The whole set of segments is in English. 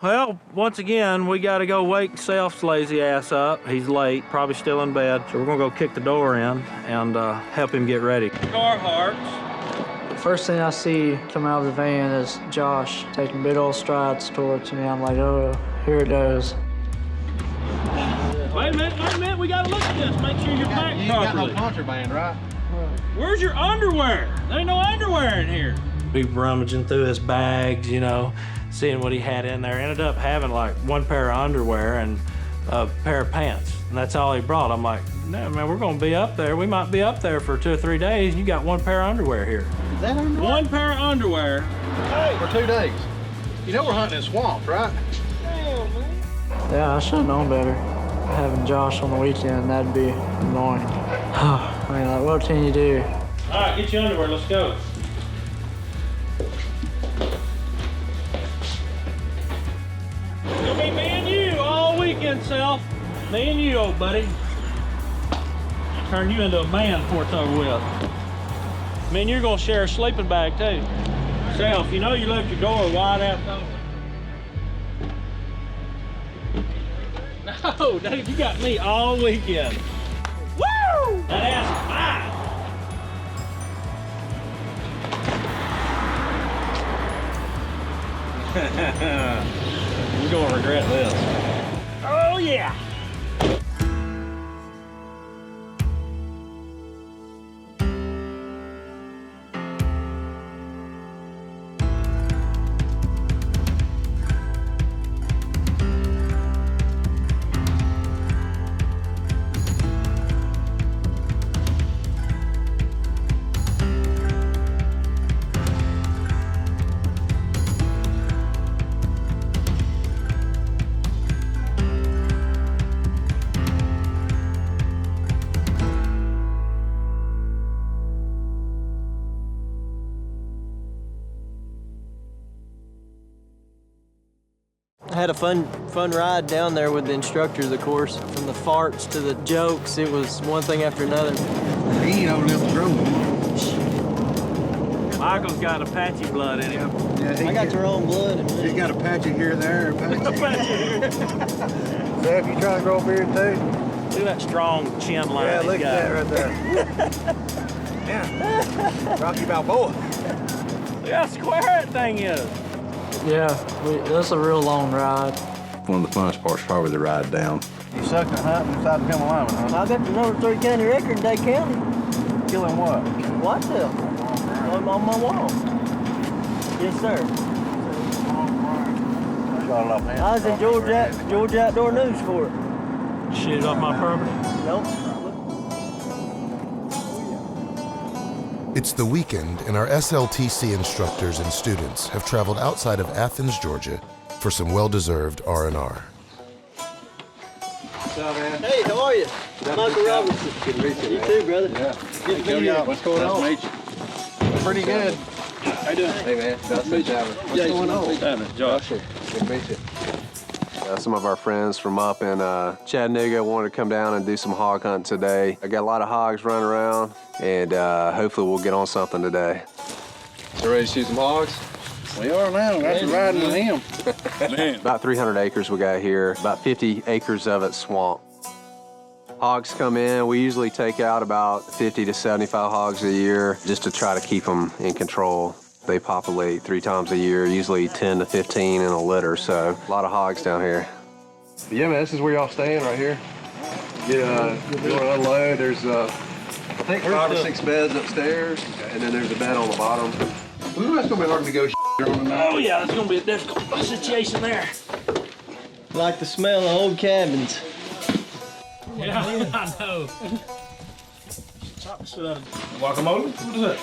Well, once again, we got to go wake Self's lazy ass up. He's late, probably still in bed. So we're going to go kick the door in and help him get ready. Carhartts. First thing I see coming out of the van is Josh taking big old strides towards me. I'm like, oh, here it goes. Wait a minute, we got to look at this. Make sure you're packed properly. You got no contraband, right? Where's your underwear? There ain't no underwear in here. We rummaging through his bags, you know, seeing what he had in there. Ended up having like one pair of underwear and a pair of pants, and that's all he brought. I'm like, no, man, we're gonna be up there. We might be up there for 2 or 3 days. You got one pair of underwear here. Is that underwear? One pair of underwear. Hey, for 2 days. You know we're hunting in swamps, right? Damn, man. Yeah, I should have known better. Having Josh on the weekend, that'd be annoying. I mean, like, what can you do? All right, get your underwear, let's go. It's gonna be me and you all weekend, Self. Me and you, old buddy. Turn you into a man before it's over with. Me and you're gonna share a sleeping bag too. Self, you know you left your door wide out open. No, Dave, you got me all weekend. Woo! That ass is mine. We're gonna regret this. Oh yeah! I had a fun ride down there with the instructors, of course. From the farts to the jokes, it was one thing after another. He ain't over there grown. Michael's got Apache blood in him. Yeah, I got the wrong blood. He's got a patchy here and there. So if you try to grow a beard too? Look at that strong chin line. Yeah, look got. at that right there. Yeah. Rocky Balboa. Look how square that thing is. Yeah, that's a real long ride. One of the funnest parts is probably the ride down. You sucked at hunting and decided to become a lineman, huh? I got the number 3 county record in Dade County. Killing what? Whitetail. On my wall. Yes, sir. Shot it off hand. I was in Georgia Outdoor News for it. Shit off my property. Nope. It's the weekend, and our SLTC instructors and students have traveled outside of Athens, Georgia, for some well-deserved R&R. What's up, man? Hey, how are you? Michael Robertson. Good to meet you, You man. too, brother. Yeah. Good to meet you. What's going on? Nice to meet you. Pretty good. How you doing? Hey, man. Nice to meet you. What's going on? Josh. Good to meet you. Some of our friends from up in Chattanooga wanted to come down and do some hog hunting today. I got a lot of hogs running around, and hopefully we'll get on something today. So ready to shoot some hogs? We are now. That's riding with him. Man. About 300 acres we got here, about 50 acres of it swamp. Hogs come in, we usually take out about 50 to 75 hogs a year just to try to keep them in control. They populate 3 times a year, usually 10 to 15 in a litter, so a lot of hogs down here. Yeah, man, this is where y'all staying right here. Yeah, you want to unload. There's, I think 5 or 6 beds upstairs, and then there's a bed on the bottom. Ooh, that's gonna be hard to go on the Oh yeah, it's gonna be a difficult situation there. Like the smell of old cabins. Yeah, I know. Guacamole? What is that?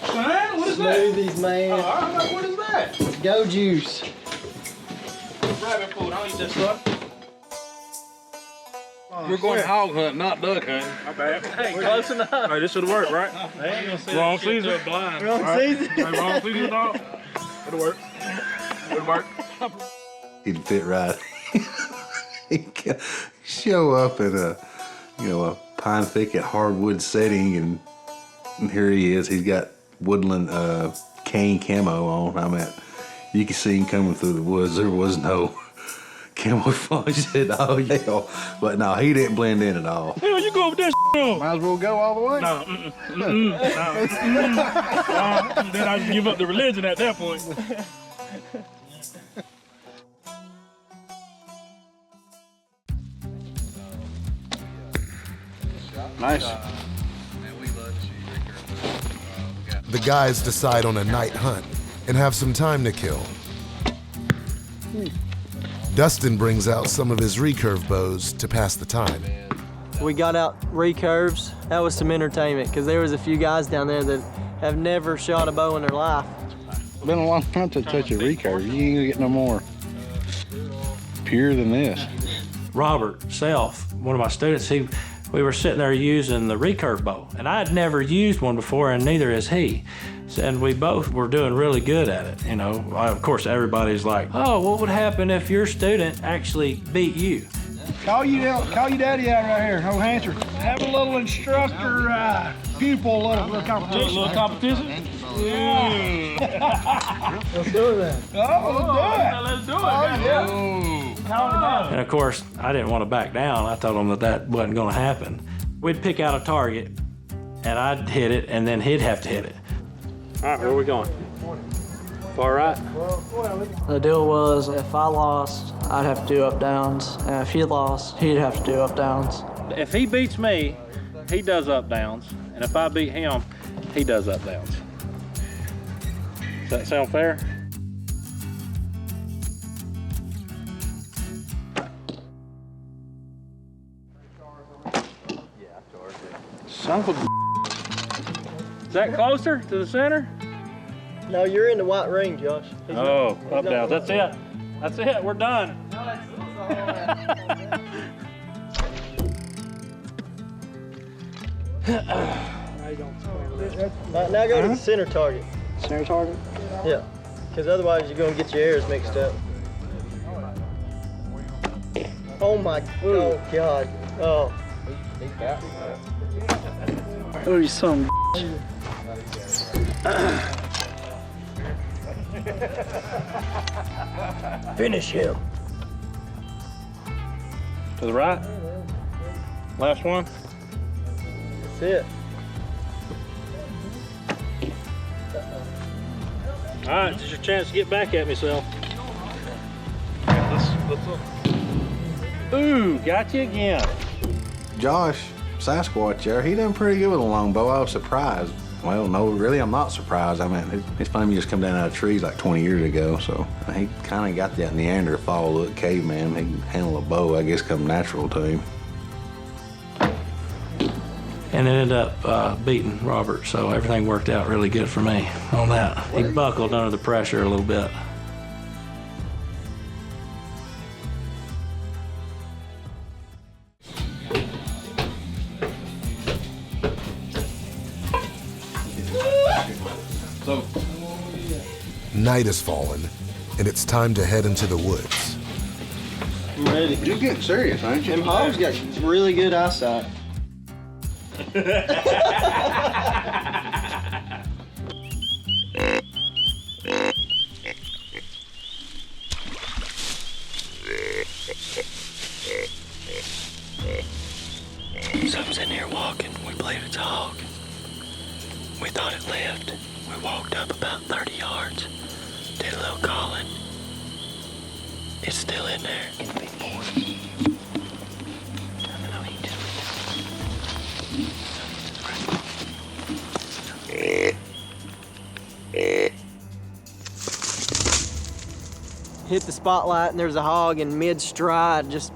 Shine? What is that? Smoothies, man. What is that? Go juice. Rabbit food. I'll eat this stuff. We're going hog hunting, not duck hunting. My bad. Hey, close enough. Hey, this should work, right? They ain't gonna see wrong season. Blind. Wrong season. Hey, wrong season, dog. It'll work. It'll work. He'd fit right. He'd show up in a pine thicket hardwood setting, and here he is. He's got woodland cane camo on. I mean, You could see him coming through the woods. There was no camouflage at all. Yeah. But no, he didn't blend in at all. Hell, you go with that on. Might as well go all the way. No, then I just give up the religion at that point. Nice. The guys decide on a night hunt and have some time to kill. Dustin brings out some of his recurve bows to pass the time. We got out recurves. That was some entertainment because there was a few guys down there that have never shot a bow in their life. Been a long time to touch a recurve. You ain't gonna get no more pure than this. Robert Self, one of my students, we were sitting there using the recurve bow, and I had never used one before, and neither has he. And we both were doing really good at it. You know, of course, everybody's like, "Oh, what would happen if your student actually beat you?" Call you daddy out right here, no answer. Have a little instructor, pupil, little competition. Little competition? Yeah. Let's do it then. Oh, let's do it. Yeah. And of course, I didn't want to back down. I told him that wasn't going to happen. We'd pick out a target, and I'd hit it, and then he'd have to hit it. All right, where are we going? Far right? The deal was if I lost, I'd have to do up downs, and if he lost, he'd have to do up downs. If he beats me, he does up downs, and if I beat him, he does up downs. Does that sound fair? Son of a. Is that closer to the center? No, you're in the white ring, Josh. Oh, up downs. That's it. That's it. We're done. Now go to the center target. Center target? Yeah, because otherwise you're going to get your arrows mixed up. Oh my, oh God. Oh. Oh, you son Finish him. To the right. Last one. That's it. All right, this is your chance to get back at me, Sel. Ooh, got you again. Josh, Sasquatch there, he done pretty good with a longbow. I was surprised. Well, no, really, I'm not surprised. I mean, it's funny he just come down out of trees like 20 years ago, so he kind of got that Neanderthal look, caveman. He can handle a bow, I guess, come natural to him. And it ended up beating Robert, so everything worked out really good for me on that. He buckled under the pressure a little bit. Night has fallen, and it's time to head into the woods. I'm ready. You're getting serious, ain't you? Them hogs got really good eyesight. Something's in here walking. We believe it's a hog. We thought it lived. We walked up about 30 yards, did a little calling. It's still in there. Can be more. Hit the spotlight and there's a hog in mid-stride just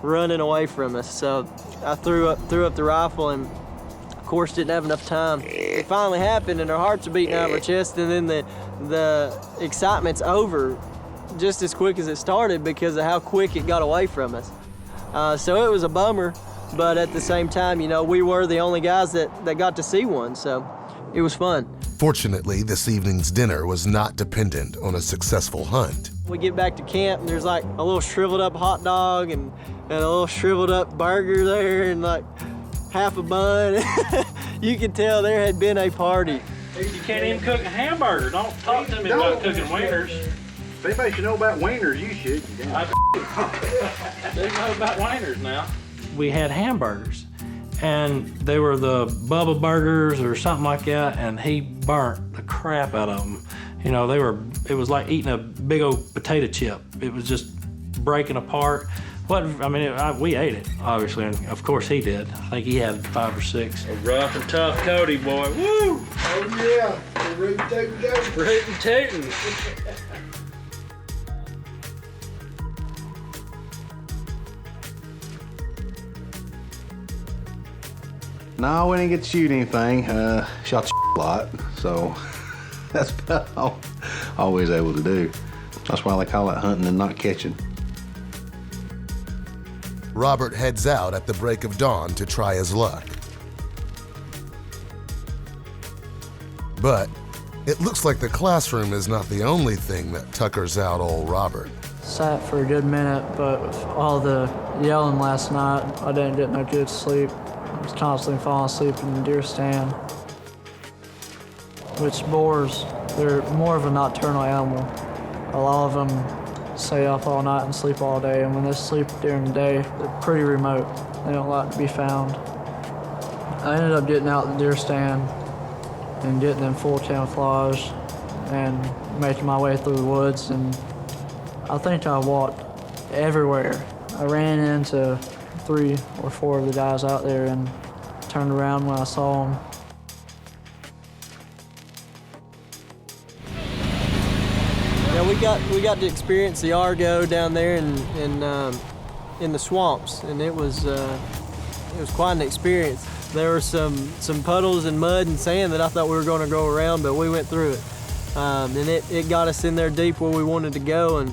running away from us. So I threw up the rifle and of course didn't have enough time. It finally happened and our hearts are beating out of our chest, and then the excitement's over just as quick as it started because of how quick it got away from us. So it was a bummer, but at the same time, you know, we were the only guys that got to see one, so it was fun. Fortunately, this evening's dinner was not dependent on a successful hunt. We get back to camp and there's like a little shriveled up hot dog and a little shriveled up burger there and like half a bun. You could tell there had been a party. You can't even cook a hamburger. Don't talk to me about cooking wieners. If anybody should know about wieners, you should. I do know about wieners now. We had hamburgers, and they were the Bubba burgers or something like that, and he burnt the crap out of them. You know, it was like eating a big old potato chip. It was just breaking apart. We ate it, obviously, and of course he did. I think he had 5 or 6. A rough and tough Cody boy, woo! Oh yeah, rootin' tootin' Cody. Rootin' tootin'. No, we didn't get to shoot anything. Shot a lot, so that's about all always able to do. That's why they call it hunting and not catching. Robert heads out at the break of dawn to try his luck. But it looks like the classroom is not the only thing that tuckers out old Robert. Sat for a good minute, but with all the yelling last night, I didn't get no good sleep. I was constantly falling asleep in the deer stand. Which boars, they're more of a nocturnal animal. A lot of them stay up all night and sleep all day, and when they sleep during the day, they're pretty remote. They don't like to be found. I ended up getting out the deer stand and getting in full camouflage and making my way through the woods, and I think I walked everywhere. I ran into 3 or 4 of the guys out there and turned around when I saw them. Yeah, we got to experience the Argo down there in the swamps, and it was quite an experience. There were some puddles and mud and sand that I thought we were going to go around, but we went through it, and it got us in there deep where we wanted to go. And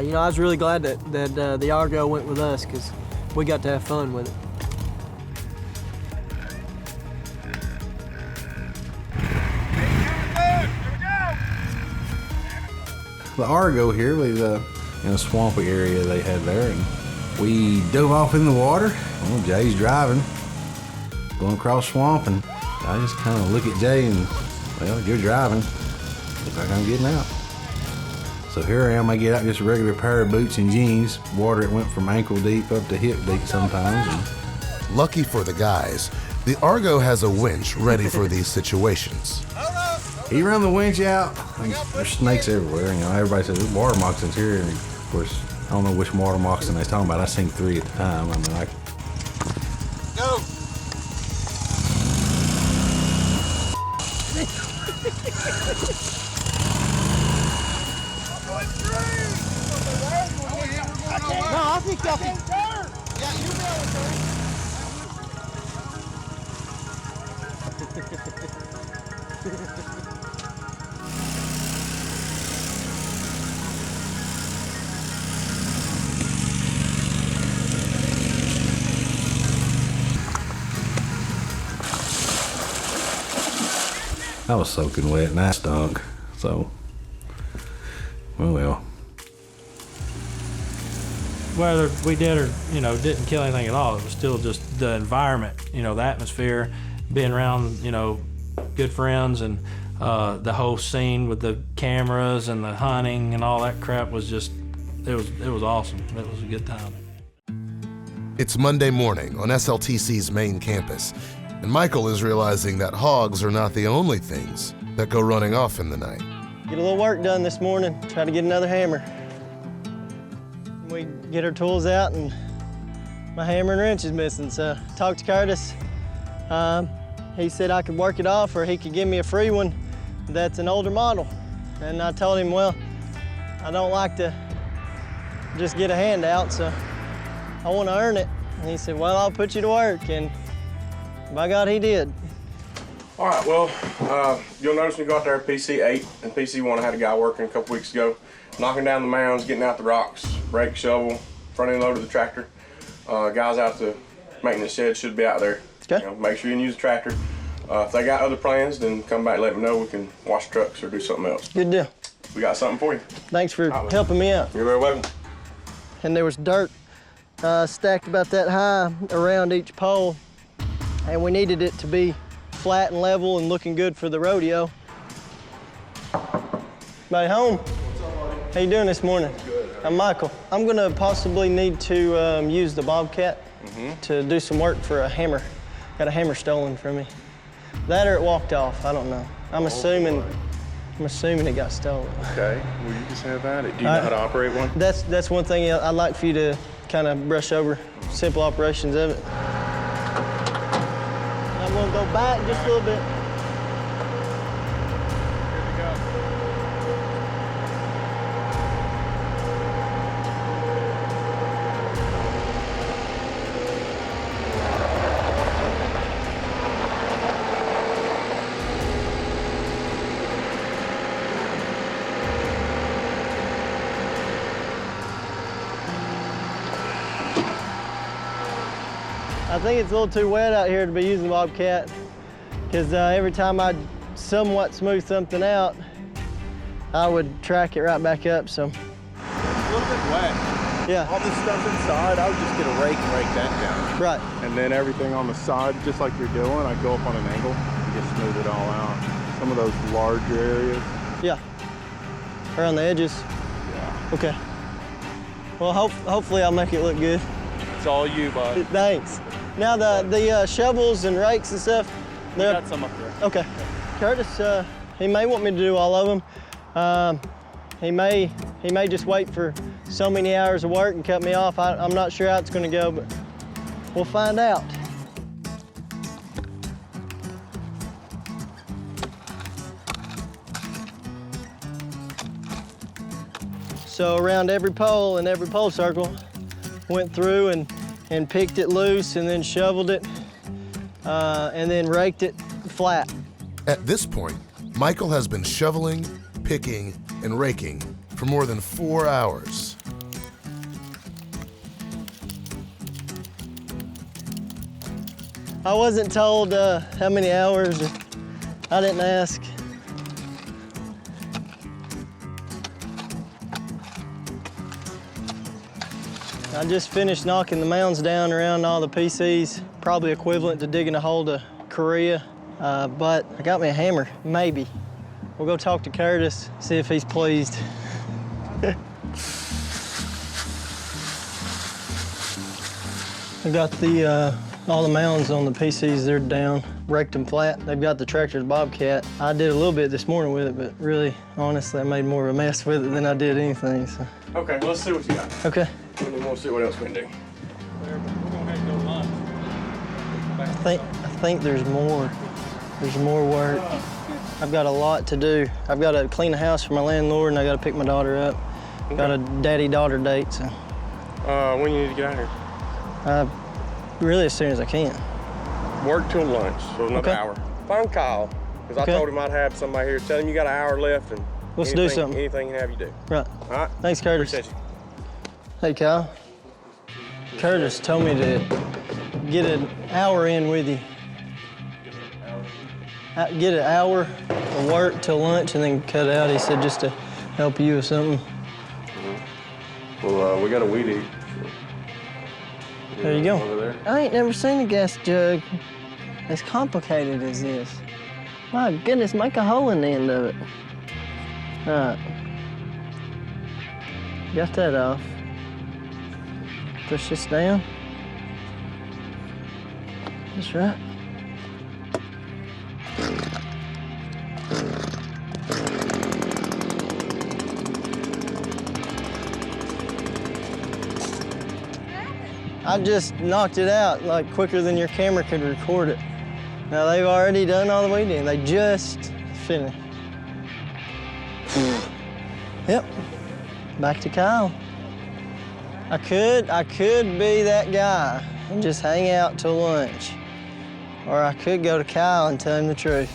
you know, I was really glad that the Argo went with us, because we got to have fun with it. The Argo here was in a swampy area they had there, and we dove off in the water. Well, Jay's driving, going across swamp, and I just kind of look at Jay and, well, you're driving. Looks like I'm getting out. So here I am, I get out just a regular pair of boots and jeans. Water, it went from ankle deep up to hip deep sometimes. And lucky for the guys, the Argo has a winch ready for these situations. he ran the winch out. There's snakes everywhere. You know, everybody says there's water moccasins here, and of course, I don't know which water moccasin they're talking about. I seen 3 at the time. I mean, Go! No, I think y'all can. Yeah, you know it, I was soaking wet and I stunk. So, well. Whether we did or, you know, didn't kill anything at all, it was still just the environment, you know, the atmosphere, being around, you know, good friends, and the whole scene with the cameras and the hunting and all that crap was just, it was awesome. It was a good time. It's Monday morning on SLTC's main campus, and Michael is realizing that hogs are not the only things that go running off in the night. Get a little work done this morning, try to get another hammer. We get our tools out, and my hammer and wrench is missing, so talked to Curtis. He said I could work it off, or he could give me a free one that's an older model. And I told him, well, I don't like to just get a handout, so I want to earn it. And he said, well, I'll put you to work, and by God, he did. All right, well, you'll notice when you go out there at PC8 and PC1, I had a guy working a couple weeks ago, knocking down the mounds, getting out the rocks, rake, shovel, front end load of the tractor. Guys out the maintenance shed should be out there. Okay. You know, make sure you can use the tractor. If they got other plans, then come back and let me know. We can wash trucks or do something else. Good deal. We got something for you. Thanks for helping me out. You're very welcome. And there was dirt stacked about that high around each pole, and we needed it to be flat and level and looking good for the rodeo. Everybody home? How you doing this morning? Good. I'm Michael. I'm gonna possibly need to use the Bobcat to do some work for a hammer. Got a hammer stolen from me. That or it walked off, I don't know. I'm assuming it got stolen. Okay, well, you just have at it. Do you know how to operate one? That's one thing I'd like for you to kind of brush over, simple operations of it. I'm gonna go back just a little bit. I think it's a little too wet out here to be using the Bobcat, because every time I somewhat smooth something out, I would track it right back up, so. It's a little bit wet. Yeah. All this stuff inside, I would just get a rake and rake that down. Right. And then everything on the side, just like you're doing, I'd go up on an angle and just smooth it all out. Some of those larger areas. Yeah. Around the edges? Yeah. Okay. Well, hopefully I'll make it look good. It's all you, bud. Thanks. Now the shovels and rakes and stuff, they're got some up there. Okay. Curtis, he may want me to do all of them. He may just wait for so many hours of work and cut me off. I'm not sure how it's gonna go, but we'll find out. So around every pole and every pole circle, went through and picked it loose and then shoveled it and then raked it flat. At this point, Michael has been shoveling, picking, and raking for more than 4 hours. I wasn't told how many hours. I didn't ask. I just finished knocking the mounds down around all the PCs, probably equivalent to digging a hole to Korea, but I got me a hammer, maybe. We'll go talk to Curtis, see if he's pleased. I got all the mounds on the PCs, they're down, raked them flat. They've got the tractor's Bobcat. I did a little bit this morning with it, but really, honestly, I made more of a mess with it than I did anything, so. Okay, well, let's see what you got. Okay. And then we'll see what else we can do. We're gonna have to go lunch. I think there's more. There's more work. I've got a lot to do. I've got to clean the house for my landlord, and I got to pick my daughter up. Okay. Got a daddy-daughter date, so. When you need to get out of here? Really as soon as I can. Work till lunch, so another Okay. hour. Phone call, because Okay. I told him I'd have somebody here. Tell him you got an hour left, and Let's do something. Anything you have, you do. Right. All right. Thanks, Curtis. Appreciate you. Hey, Kyle. Curtis told me to get an hour in with you. Get an hour of work till lunch and then cut out. He said just to help you with something. Well, we got a weed eat. There you go. Over there. I ain't never seen a gas jug as complicated as this. My goodness, make a hole in the end of it. All right. Got that off. Push this down. That's right. I just knocked it out like quicker than your camera could record it. Now they've already done all the weeding. They just finished. Yep. Back to Kyle. I could be that guy and just hang out till lunch. Or I could go to Kyle and tell him the truth.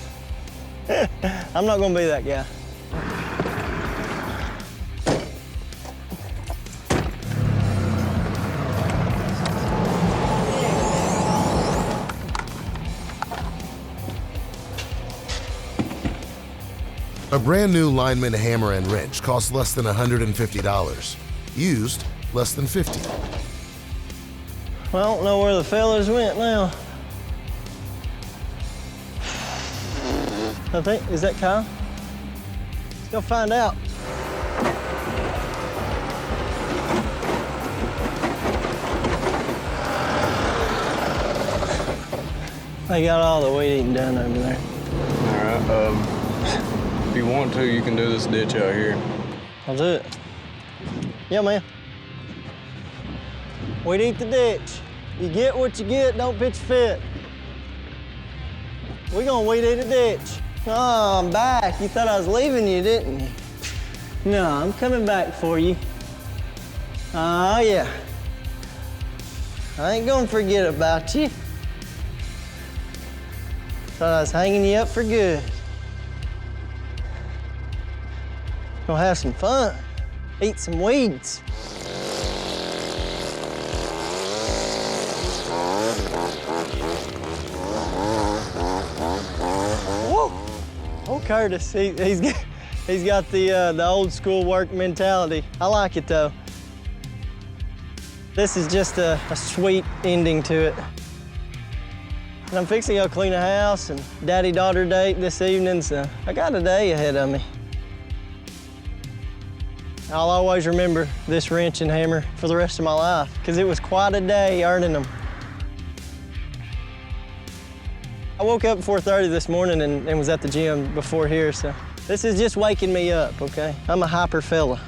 I'm not gonna be that guy. A brand new lineman hammer and wrench costs less than $150. Used, less than $50. Well, I don't know where the fellas went now. I think, is that Kyle? Let's go find out. I got all the weed eating done over there. All right, if you want to, you can do this ditch out here. I'll do it. Yeah, man. We'd eat the ditch. You get what you get, don't pitch a fit. We gonna weed eat a ditch. Oh, I'm back. You thought I was leaving you, didn't you? No, I'm coming back for you. Oh, yeah. I ain't gonna forget about you. Thought I was hanging you up for good. Gonna have some fun. Eat some weeds. Whoa! Oh, Curtis, he's got the old school work mentality. I like it though. This is just a sweet ending to it. And I'm fixing to go clean a house and daddy-daughter date this evening, so I got a day ahead of me. I'll always remember this wrench and hammer for the rest of my life, because it was quite a day earning them. I woke up at 4:30 this morning and was at the gym before here, so this is just waking me up, okay? I'm a hyper fella.